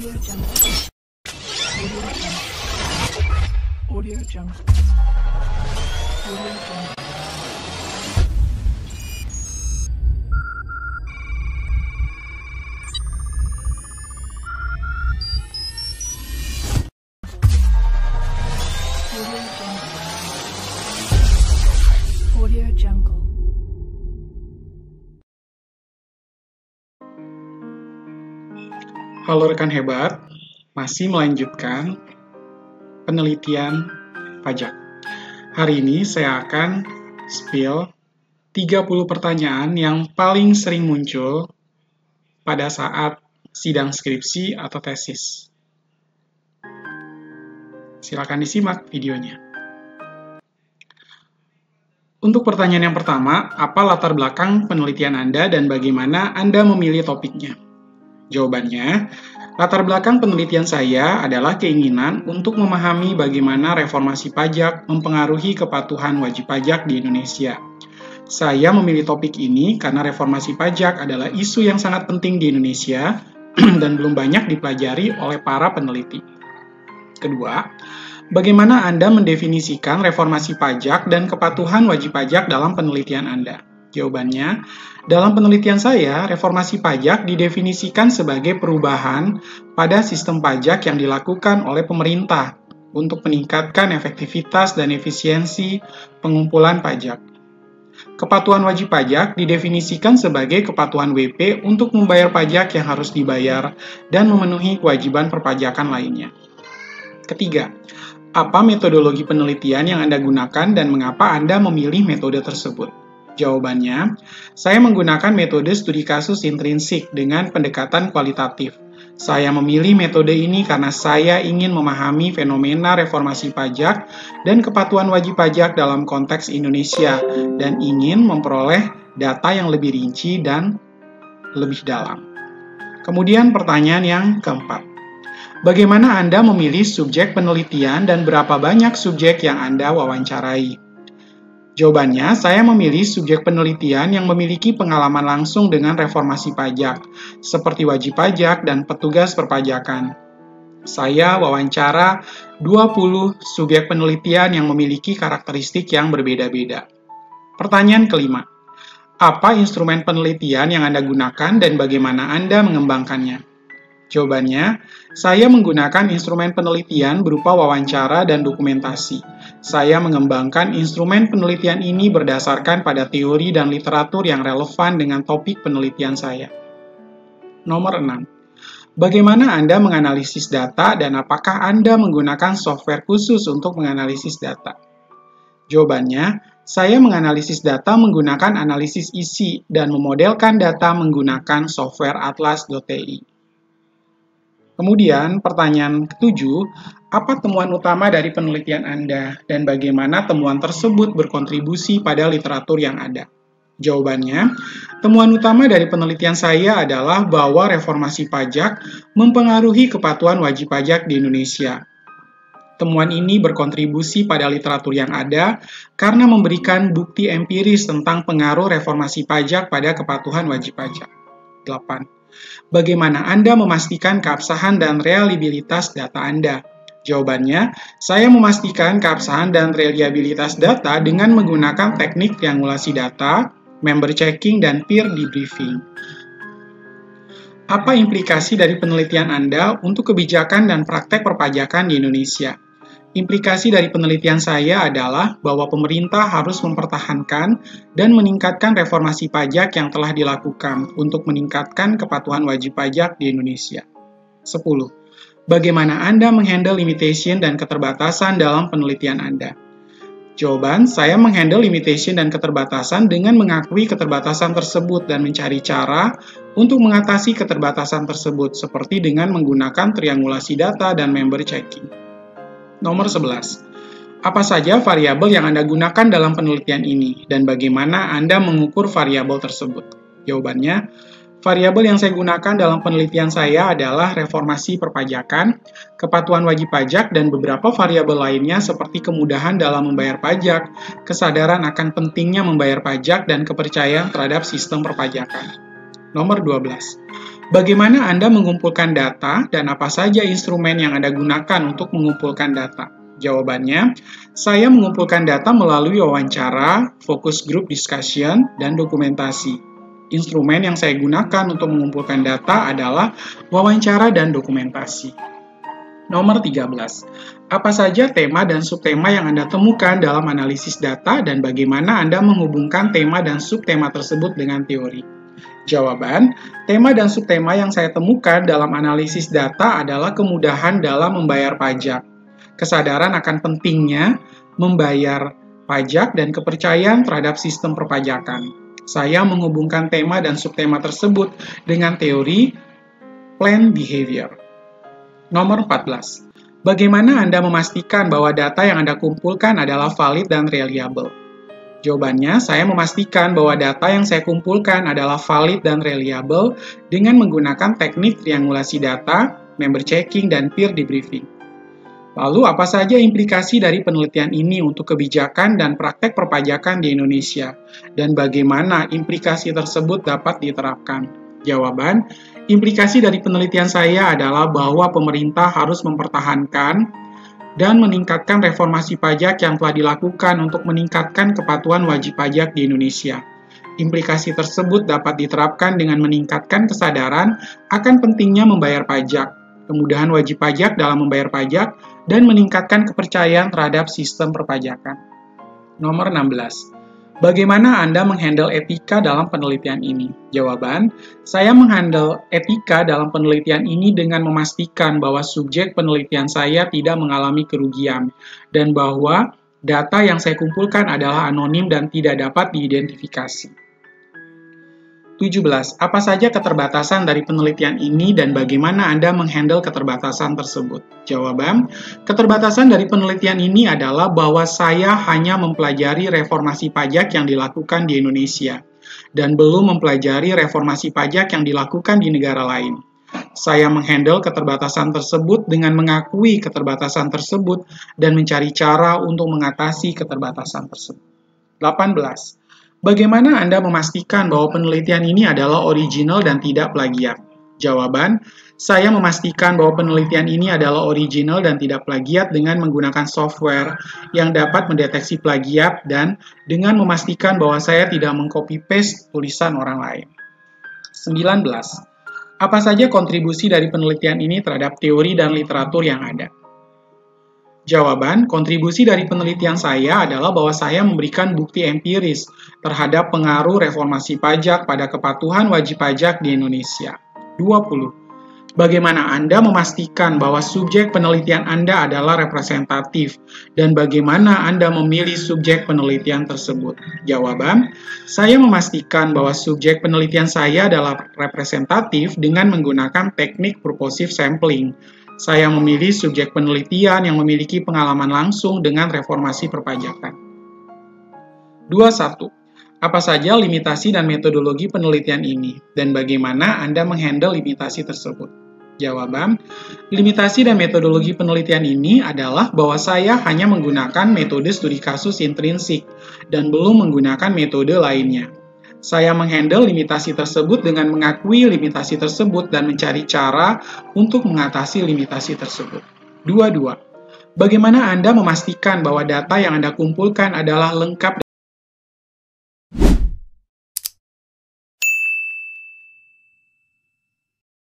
Audio Jungle. Audio Jungle. Audio Jungle. Audio Jungle. Halo rekan hebat, masih melanjutkan penelitian pajak. Hari ini saya akan spill 30 pertanyaan yang paling sering muncul pada saat sidang skripsi atau tesis. Silakan disimak videonya. Untuk pertanyaan yang pertama, apa latar belakang penelitian Anda dan bagaimana Anda memilih topiknya? Jawabannya, latar belakang penelitian saya adalah keinginan untuk memahami bagaimana reformasi pajak mempengaruhi kepatuhan wajib pajak di Indonesia. Saya memilih topik ini karena reformasi pajak adalah isu yang sangat penting di Indonesia dan belum banyak dipelajari oleh para peneliti. Kedua, bagaimana Anda mendefinisikan reformasi pajak dan kepatuhan wajib pajak dalam penelitian Anda? Jawabannya, dalam penelitian saya, reformasi pajak didefinisikan sebagai perubahan pada sistem pajak yang dilakukan oleh pemerintah untuk meningkatkan efektivitas dan efisiensi pengumpulan pajak. Kepatuhan wajib pajak didefinisikan sebagai kepatuhan WP untuk membayar pajak yang harus dibayar dan memenuhi kewajiban perpajakan lainnya. Ketiga, apa metodologi penelitian yang Anda gunakan dan mengapa Anda memilih metode tersebut? Jawabannya, saya menggunakan metode studi kasus intrinsik dengan pendekatan kualitatif. Saya memilih metode ini karena saya ingin memahami fenomena reformasi pajak dan kepatuhan wajib pajak dalam konteks Indonesia dan ingin memperoleh data yang lebih rinci dan lebih dalam. Kemudian pertanyaan yang keempat. Bagaimana Anda memilih subjek penelitian dan berapa banyak subjek yang Anda wawancarai? Jawabannya, saya memilih subjek penelitian yang memiliki pengalaman langsung dengan reformasi pajak, seperti wajib pajak dan petugas perpajakan. Saya wawancara 20 subjek penelitian yang memiliki karakteristik yang berbeda-beda. Pertanyaan kelima, apa instrumen penelitian yang Anda gunakan dan bagaimana Anda mengembangkannya? Jawabannya, saya menggunakan instrumen penelitian berupa wawancara dan dokumentasi. Saya mengembangkan instrumen penelitian ini berdasarkan pada teori dan literatur yang relevan dengan topik penelitian saya. Nomor 6. Bagaimana Anda menganalisis data dan apakah Anda menggunakan software khusus untuk menganalisis data? Jawabannya, saya menganalisis data menggunakan analisis isi dan memodelkan data menggunakan software atlas.ti. Kemudian, pertanyaan ketujuh, apa temuan utama dari penelitian Anda dan bagaimana temuan tersebut berkontribusi pada literatur yang ada? Jawabannya, temuan utama dari penelitian saya adalah bahwa reformasi pajak mempengaruhi kepatuhan wajib pajak di Indonesia. Temuan ini berkontribusi pada literatur yang ada karena memberikan bukti empiris tentang pengaruh reformasi pajak pada kepatuhan wajib pajak. 8. Bagaimana Anda memastikan keabsahan dan reliabilitas data Anda? Jawabannya, saya memastikan keabsahan dan reliabilitas data dengan menggunakan teknik triangulasi data, member checking, dan peer debriefing. Apa implikasi dari penelitian Anda untuk kebijakan dan praktek perpajakan di Indonesia? Implikasi dari penelitian saya adalah bahwa pemerintah harus mempertahankan dan meningkatkan reformasi pajak yang telah dilakukan untuk meningkatkan kepatuhan wajib pajak di Indonesia. 10. Bagaimana Anda menghandle limitation dan keterbatasan dalam penelitian Anda? Jawaban, saya menghandle limitation dan keterbatasan dengan mengakui keterbatasan tersebut dan mencari cara untuk mengatasi keterbatasan tersebut, seperti dengan menggunakan triangulasi data dan member checking. Nomor 11. Apa saja variabel yang Anda gunakan dalam penelitian ini, dan bagaimana Anda mengukur variabel tersebut? Jawabannya, variabel yang saya gunakan dalam penelitian saya adalah reformasi perpajakan, kepatuhan wajib pajak, dan beberapa variabel lainnya seperti kemudahan dalam membayar pajak, kesadaran akan pentingnya membayar pajak, dan kepercayaan terhadap sistem perpajakan. Nomor 12. Bagaimana Anda mengumpulkan data dan apa saja instrumen yang Anda gunakan untuk mengumpulkan data? Jawabannya, saya mengumpulkan data melalui wawancara, focus group discussion, dan dokumentasi. Instrumen yang saya gunakan untuk mengumpulkan data adalah wawancara dan dokumentasi. Nomor 13. Apa saja tema dan subtema yang Anda temukan dalam analisis data dan bagaimana Anda menghubungkan tema dan subtema tersebut dengan teori? Jawaban, tema dan subtema yang saya temukan dalam analisis data adalah kemudahan dalam membayar pajak, kesadaran akan pentingnya membayar pajak, dan kepercayaan terhadap sistem perpajakan. Saya menghubungkan tema dan subtema tersebut dengan teori planned behavior. Nomor 14. Bagaimana Anda memastikan bahwa data yang Anda kumpulkan adalah valid dan reliable? Jawabannya, saya memastikan bahwa data yang saya kumpulkan adalah valid dan reliable dengan menggunakan teknik triangulasi data, member checking, dan peer debriefing. Lalu, apa saja implikasi dari penelitian ini untuk kebijakan dan praktek perpajakan di Indonesia? Dan bagaimana implikasi tersebut dapat diterapkan? Jawaban, implikasi dari penelitian saya adalah bahwa pemerintah harus mempertahankan dan meningkatkan reformasi pajak yang telah dilakukan untuk meningkatkan kepatuhan wajib pajak di Indonesia. Implikasi tersebut dapat diterapkan dengan meningkatkan kesadaran akan pentingnya membayar pajak, kemudahan wajib pajak dalam membayar pajak, dan meningkatkan kepercayaan terhadap sistem perpajakan. Nomor 16. Bagaimana Anda menghandle etika dalam penelitian ini? Jawaban, saya menghandle etika dalam penelitian ini dengan memastikan bahwa subjek penelitian saya tidak mengalami kerugian, dan bahwa data yang saya kumpulkan adalah anonim dan tidak dapat diidentifikasi. 17. Apa saja keterbatasan dari penelitian ini dan bagaimana Anda menghandle keterbatasan tersebut? Jawaban, keterbatasan dari penelitian ini adalah bahwa saya hanya mempelajari reformasi pajak yang dilakukan di Indonesia dan belum mempelajari reformasi pajak yang dilakukan di negara lain. Saya menghandle keterbatasan tersebut dengan mengakui keterbatasan tersebut dan mencari cara untuk mengatasi keterbatasan tersebut. 18. Bagaimana Anda memastikan bahwa penelitian ini adalah original dan tidak plagiat? Jawaban, saya memastikan bahwa penelitian ini adalah original dan tidak plagiat dengan menggunakan software yang dapat mendeteksi plagiat dan dengan memastikan bahwa saya tidak meng-copy-paste tulisan orang lain. 19. Apa saja kontribusi dari penelitian ini terhadap teori dan literatur yang ada? Jawaban, kontribusi dari penelitian saya adalah bahwa saya memberikan bukti empiris terhadap pengaruh reformasi pajak pada kepatuhan wajib pajak di Indonesia. 20. Bagaimana Anda memastikan bahwa subjek penelitian Anda adalah representatif dan bagaimana Anda memilih subjek penelitian tersebut? Jawaban, saya memastikan bahwa subjek penelitian saya adalah representatif dengan menggunakan teknik purposive sampling. Saya memilih subjek penelitian yang memiliki pengalaman langsung dengan reformasi perpajakan. 21. Apa saja limitasi dan metodologi penelitian ini, dan bagaimana Anda menghandle limitasi tersebut? Jawaban, limitasi dan metodologi penelitian ini adalah bahwa saya hanya menggunakan metode studi kasus intrinsik dan belum menggunakan metode lainnya. Saya menghandle limitasi tersebut dengan mengakui limitasi tersebut dan mencari cara untuk mengatasi limitasi tersebut. 22. Bagaimana Anda memastikan bahwa data yang Anda kumpulkan adalah lengkap